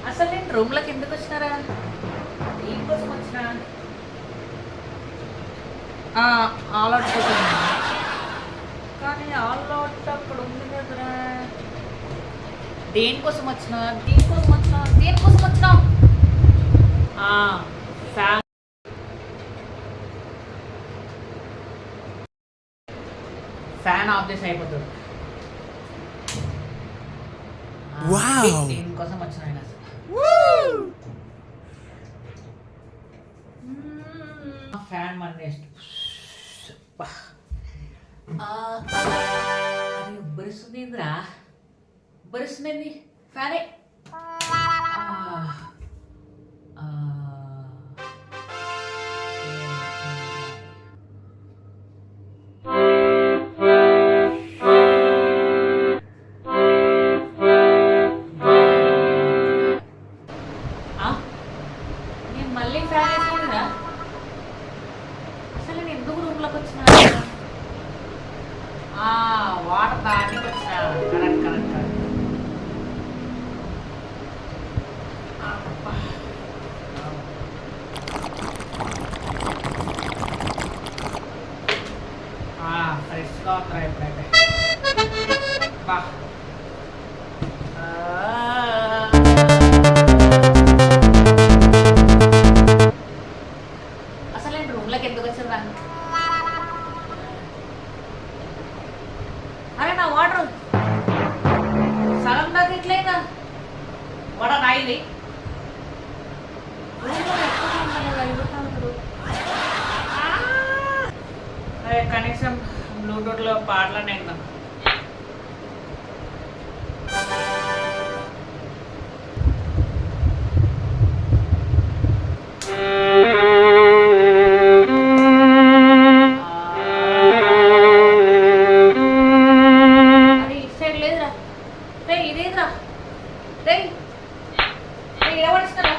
అసలు నేను రూమ్లోకి ఎందుకు వచ్చినారా? దీనికోసం వచ్చిన ఆల్ అవుట్ పోతుంది, కానీ ఆల్ అవుట్ అక్కడ ఉంది కదరా. దేనికోసం వచ్చినా ఫ్యాన్ ఫ్యాన్ ఆఫ్ చేసి అయిపోతుంది. దీనికోసం వచ్చిన ఆయన ఫ్యాన్ మన నెక్స్ట్ ఉబ్బరిస్తుంది. ఏంద్రా ఉబ్బరిస్తుంది? ఫ్యానే నేను మళ్ళీ ఫ్యాన్ వేసుకుంటున్నా. అసలు నేను ఎందుకు రూమ్లోకి వచ్చిన? వాటర్ తాగడానికి వచ్చిన. Correct correct correct. ఫ్రెష్గా ఉందిరా ఇప్పుడైతే. బా అసలు నేను రూమ్లోకి ఎందుకు వచ్చిందా? అరే నా వాటర్ సగం దాకా ఇట్లయినా వాటర్ రాయింది. అరే కనీసం బ్లూటూత్లో పాటలనే విందాం. ఇదేంద్రా రే ఇడవడిస్తున్నారా?